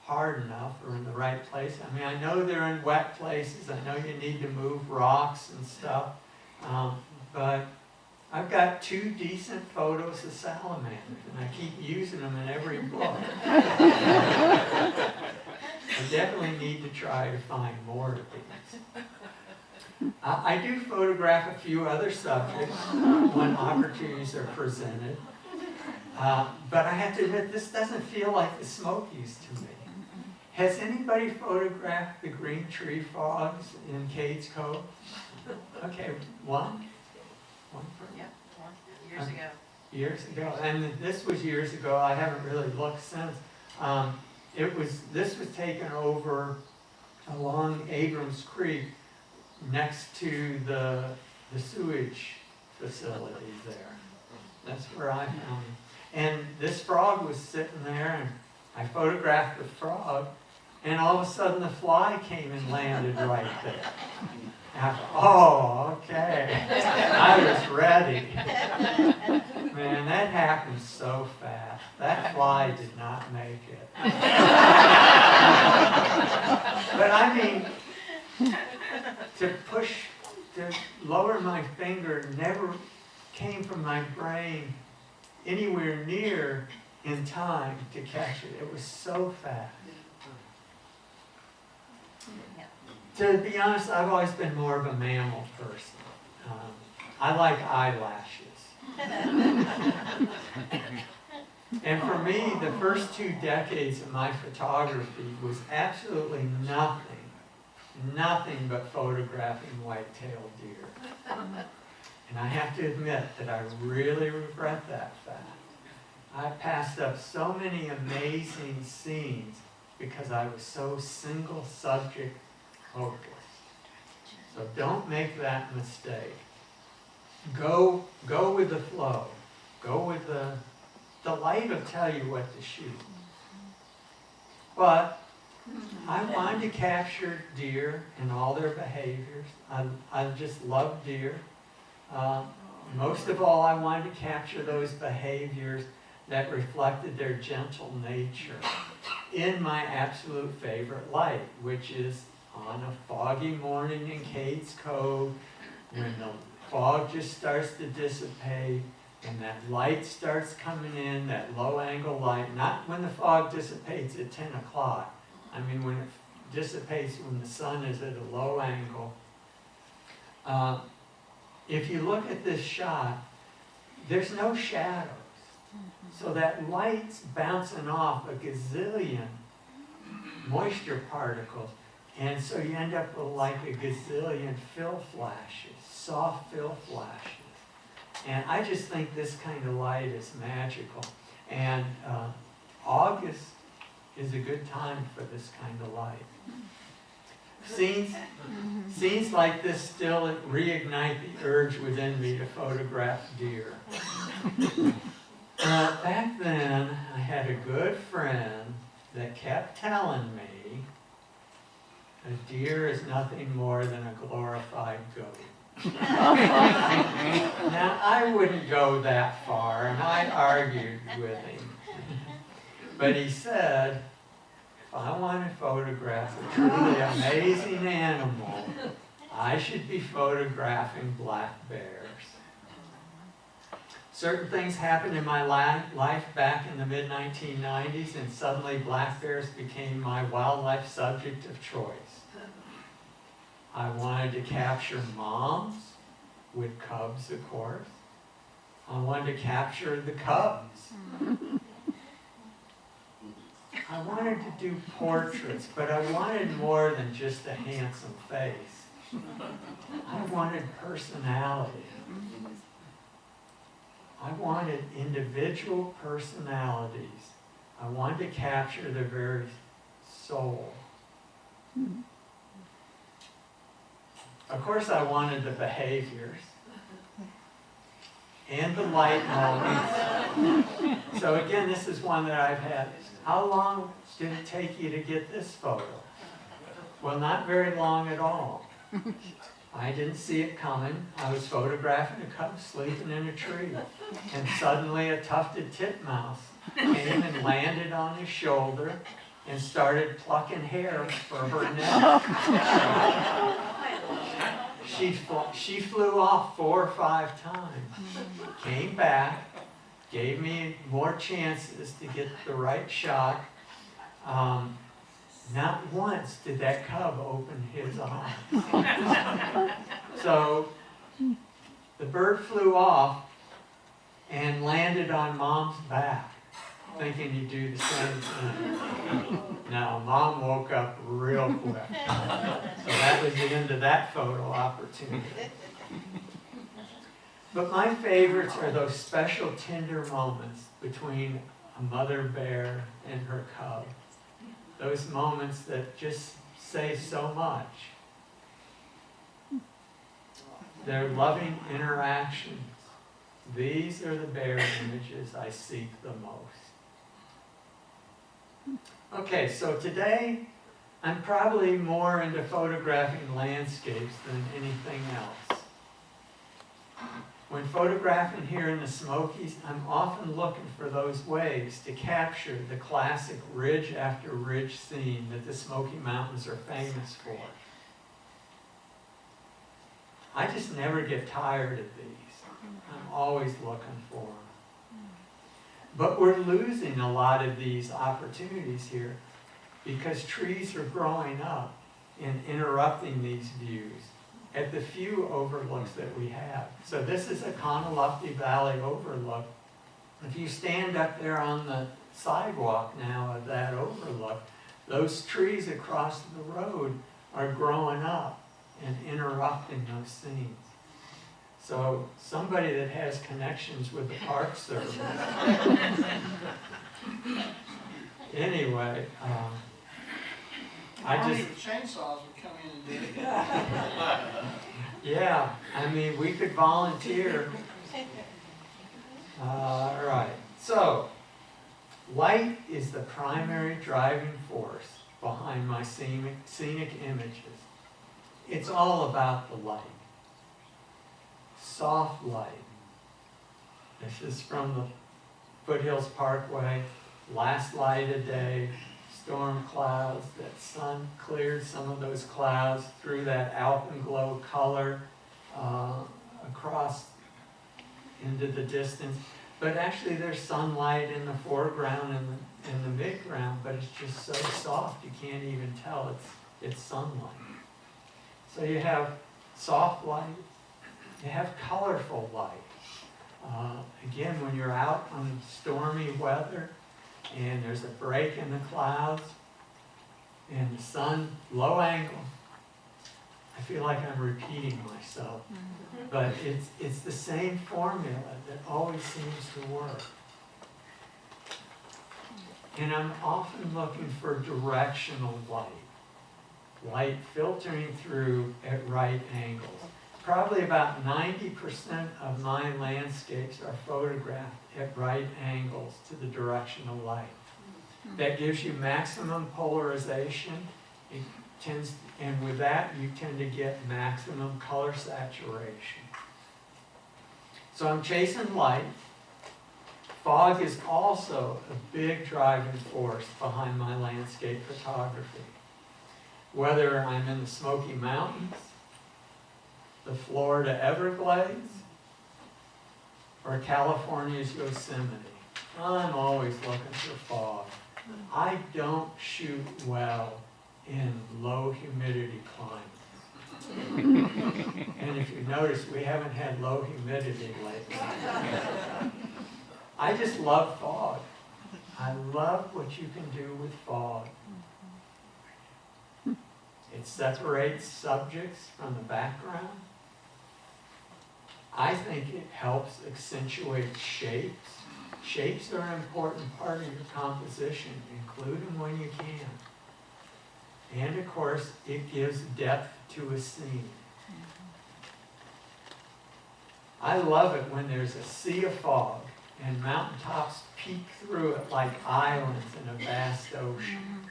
hard enough or in the right place. I mean, I know they're in wet places. I know you need to move rocks and stuff. But I've got 2 decent photos of salamanders, and I keep using them in every book. I definitely need to try to find more of these. I do photograph a few other subjects when opportunities are presented. But I have to admit, this doesn't feel like the Smokies to me. Has anybody photographed the green tree frogs in Cades Cove? Okay, one? One person? Yeah, years ago. Years ago, and this was years ago, I haven't really looked since. This was taken over along Abrams Creek next to the sewage facilities there. That's where I found it. And this frog was sitting there, and I photographed the frog, and all of a sudden the fly came and landed right there. And I thought, oh, okay. I was ready. Man, that happened so fast. That fly did not make it. But I mean, to lower my finger never came from my brain anywhere near in time to catch it. It was so fast. To be honest, I've always been more of a mammal person. I like eyelashes. And for me, the first 2 decades of my photography was absolutely nothing but photographing white-tailed deer. And I have to admit that I really regret that fact. I passed up so many amazing scenes because I was so single subject focused. So don't make that mistake. Go with the flow. Go with the light will tell you what to shoot. But I wanted to capture deer and all their behaviors. I just love deer. Most of all, I wanted to capture those behaviors that reflected their gentle nature in my absolute favorite light, which is on a foggy morning in Cades Cove, when the fog just starts to dissipate and that light starts coming in, that low angle light, not when the fog dissipates at 10 o'clock. I mean when it dissipates when the sun is at a low angle. If you look at this shot, there's no shadows. So that light's bouncing off a gazillion moisture particles. And so you end up with like a gazillion fill flashes, soft fill flashes. And I just think this kind of light is magical. And August is a good time for this kind of light. Scenes like this still reignite the urge within me to photograph deer. Back then, I had a good friend that kept telling me a deer is nothing more than a glorified goat. Now, I wouldn't go that far, and I argued with him. But he said, if I want to photograph a truly amazing animal, I should be photographing black bears. Certain things happened in my life back in the mid-1990s, and suddenly black bears became my wildlife subject of choice. I wanted to capture moms with cubs, of course. I wanted to capture the cubs. I wanted to do portraits, but I wanted more than just a handsome face. I wanted personality. I wanted individual personalities. I wanted to capture their very soul. Of course, I wanted the behaviors and the light moments. So again, this is one that I've had. How long did it take you to get this photo? Well, not very long at all. I didn't see it coming. I was photographing a cub sleeping in a tree. And suddenly a tufted titmouse came and landed on his shoulder and started plucking hair for her neck. She flew off 4 or 5 times, came back, gave me more chances to get the right shot. Not once did that cub open his eyes. So the bird flew off and landed on mom's back. thinking you do the same thing. No, Mom woke up real quick. So that was the end of that photo opportunity. But my favorites are those special tender moments between a mother bear and her cub. Those moments that just say so much. They're loving interactions. These are the bear images I seek the most. Okay, so today I'm probably more into photographing landscapes than anything else. When photographing here in the Smokies, I'm often looking for those ways to capture the classic ridge after ridge scene that the Smoky Mountains are famous for. I just never get tired of these. I'm always looking for them. But we're losing a lot of these opportunities here because trees are growing up and interrupting these views at the few overlooks that we have. So this is a Conalupti Valley overlook. If you stand up there on the sidewalk now of that overlook, those trees across the road are growing up and interrupting those scenes. So somebody that has connections with the Park Service. Anyway, I just... Chainsaws would come in and do it. Yeah, I mean, we could volunteer. All right, so light is the primary driving force behind my scenic images. It's all about the light. Soft light. This is from the Foothills Parkway. Last light of day, storm clouds. That sun cleared some of those clouds through that alpenglow color across into the distance. But actually there's sunlight in the foreground and in the midground, but it's just so soft you can't even tell it's sunlight. So you have soft light, you have colorful light. Again, when you're out on stormy weather and there's a break in the clouds and the sun, low angle, I feel like I'm repeating myself, but it's the same formula that always seems to work. And I'm often looking for directional light. Light filtering through at right angles. Probably about 90% of my landscapes are photographed at right angles to the directional light. That gives you maximum polarization. It tends, and with that, you tend to get maximum color saturation. So I'm chasing light. Fog is also a big driving force behind my landscape photography. Whether I'm in the Smoky Mountains, the Florida Everglades, or California's Yosemite, I'm always looking for fog. I don't shoot well in low humidity climates. And if you notice, we haven't had low humidity lately. I just love fog. I love what you can do with fog. It separates subjects from the background. I think it helps accentuate shapes. Shapes are an important part of your composition. Include them when you can. And of course, it gives depth to a scene. I love it when there's a sea of fog and mountaintops peek through it like islands in a vast ocean.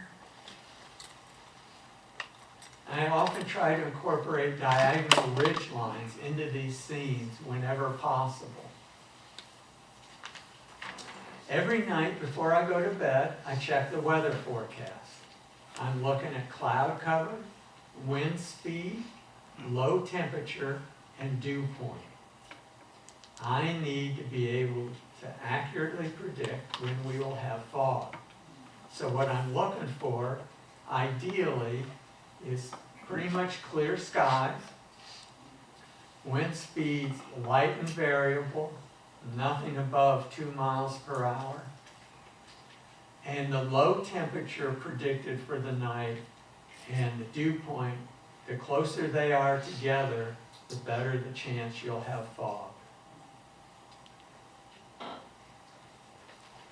I often try to incorporate diagonal ridge lines into these scenes whenever possible. Every night before I go to bed, I check the weather forecast. I'm looking at cloud cover, wind speed, low temperature, and dew point. I need to be able to accurately predict when we will have fog. So what I'm looking for, ideally, is pretty much clear skies, wind speeds light and variable, nothing above 2 miles per hour, and the low temperature predicted for the night and the dew point, the closer they are together, the better the chance you'll have fog.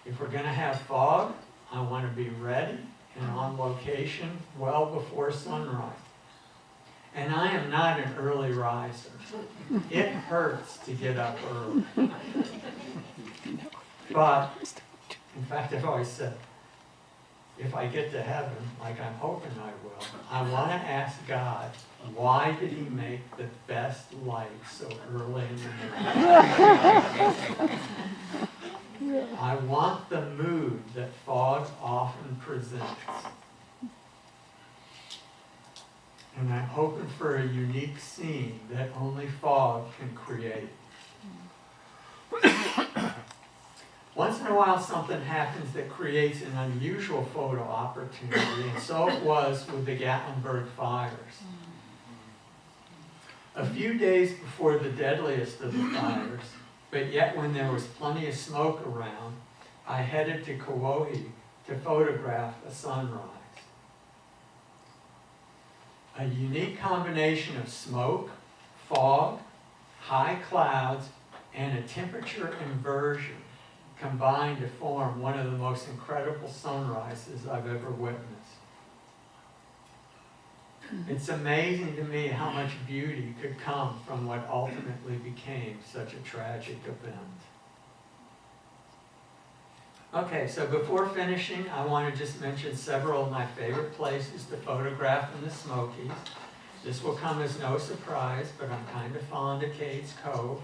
If we're going to have fog, I want to be ready and on location well before sunrise. And I am not an early riser. It hurts to get up early. But, in fact, I've always said, if I get to heaven, like I'm hoping I will, I want to ask God, why did he make the best light so early in the morning? I want the mood that fog often presents. And I'm hoping for a unique scene that only fog can create. Once in a while something happens that creates an unusual photo opportunity, and so it was with the Gatlinburg fires. A few days before the deadliest of the fires, but yet when there was plenty of smoke around, I headed to Kauai to photograph a sunrise. A unique combination of smoke, fog, high clouds, and a temperature inversion combined to form one of the most incredible sunrises I've ever witnessed. It's amazing to me how much beauty could come from what ultimately became such a tragic event. Okay, so before finishing, I want to just mention several of my favorite places to photograph in the Smokies. This will come as no surprise, but I'm kind of fond of Cades Cove.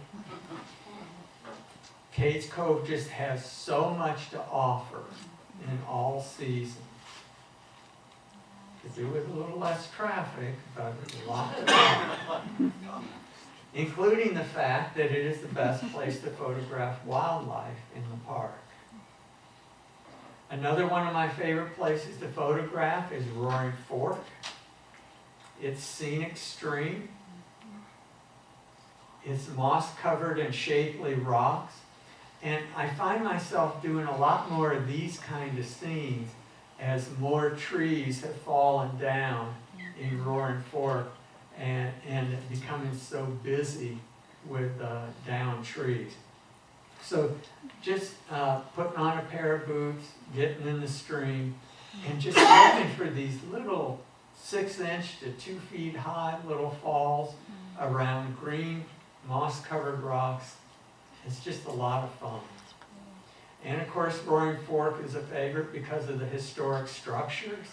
Cades Cove just has so much to offer in all seasons. Could do with a little less traffic, but a lot to offer. Including the fact that it is the best place to photograph wildlife in the park. Another one of my favorite places to photograph is Roaring Fork. It's scenic stream. It's moss-covered and shapely rocks. And I find myself doing a lot more of these kind of scenes as more trees have fallen down in Roaring Fork and becoming so busy with down trees. So just putting on a pair of boots, getting in the stream, and just looking for these little 6-inch to 2 feet high little falls around green moss-covered rocks. It's just a lot of fun. And of course, Roaring Fork is a favorite because of the historic structures.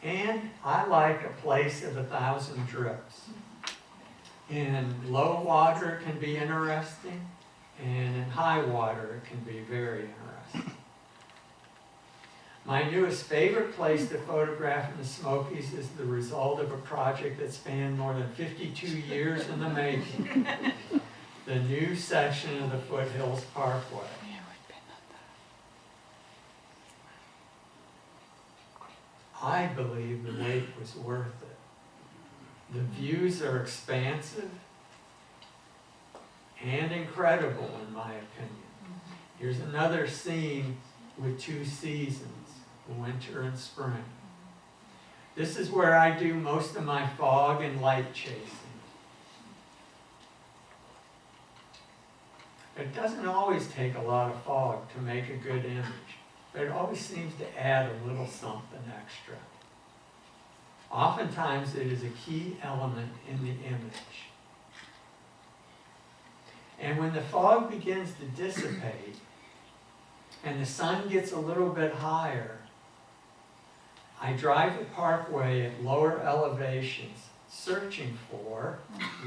And I like a place of 1,000 drips. In low water it can be interesting, and in high water it can be very interesting. My newest favorite place to photograph in the Smokies is the result of a project that spanned more than 52 years in the making. The new section of the Foothills Parkway. I believe the wait was worth it. The views are expansive and incredible, in my opinion. Here's another scene with 2 seasons, winter and spring. This is where I do most of my fog and light chasing. It doesn't always take a lot of fog to make a good image, but it always seems to add a little something extra. Oftentimes it is a key element in the image. And when the fog begins to dissipate and the sun gets a little bit higher, I drive the parkway at lower elevations, searching for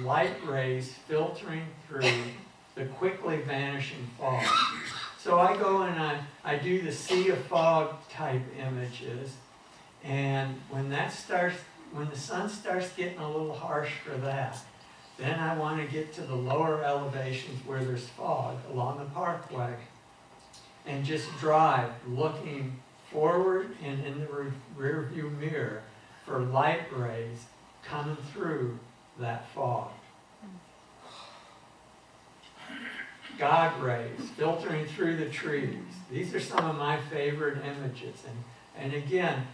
light rays filtering through the quickly vanishing fog. So I go and I do the sea of fog type images, and when the sun starts getting a little harsh for that, then I want to get to the lower elevations where there's fog along the parkway and just drive looking forward and in the rear view mirror for light rays coming through that fog. God rays filtering through the trees. These are some of my favorite images. And again,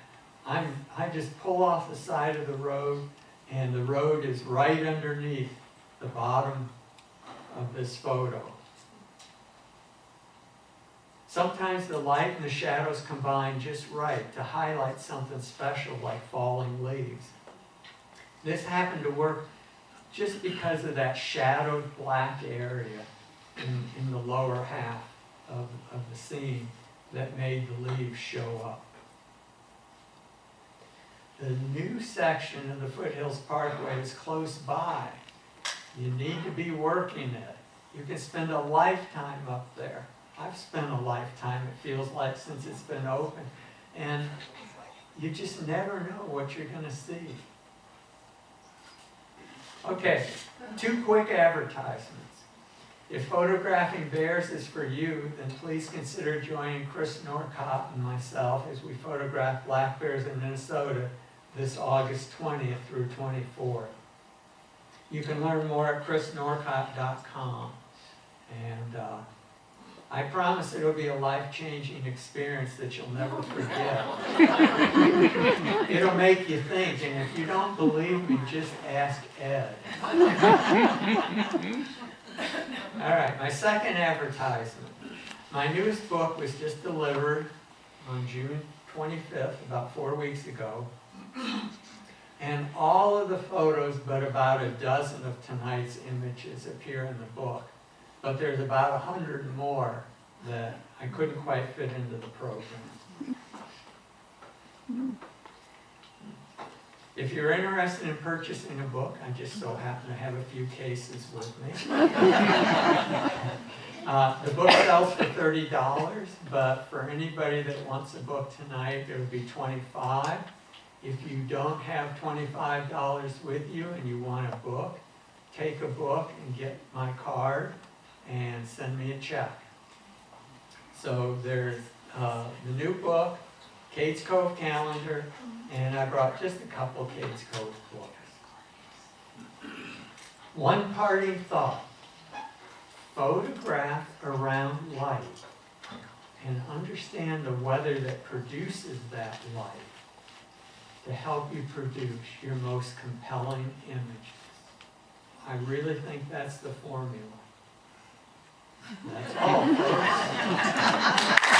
I just pull off the side of the road, and the road is right underneath the bottom of this photo. Sometimes the light and the shadows combine just right to highlight something special like falling leaves. This happened to work just because of that shadowed black area in the lower half of the scene that made the leaves show up. The new section of the Foothills Parkway is close by. You need to be working it. You can spend a lifetime up there. I've spent a lifetime, it feels like, since it's been open. And you just never know what you're going to see. Okay, 2 quick advertisements. If photographing bears is for you, then please consider joining Chris Norcott and myself as we photograph black bears in Minnesota this August 20th through 24th. You can learn more at chrisnorcott.com. And I promise it'll be a life-changing experience that you'll never forget. It'll make you think, and if you don't believe me, just ask Ed. All right, my second advertisement. My newest book was just delivered on June 25th, about 4 weeks ago. And all of the photos, but about a dozen of tonight's images, appear in the book. But there's about 100 more that I couldn't quite fit into the program. If you're interested in purchasing a book, I just so happen to have a few cases with me. The book sells for $30, but for anybody that wants a book tonight, it would be $25. If you don't have $25 with you and you want a book, take a book and get my card and send me a check. So there's the new book, Kate's Cove calendar, and I brought just a couple Kate's Cove books. One parting thought: photograph around light and understand the weather that produces that light to help you produce your most compelling images. I really think that's the formula. That's all, folks.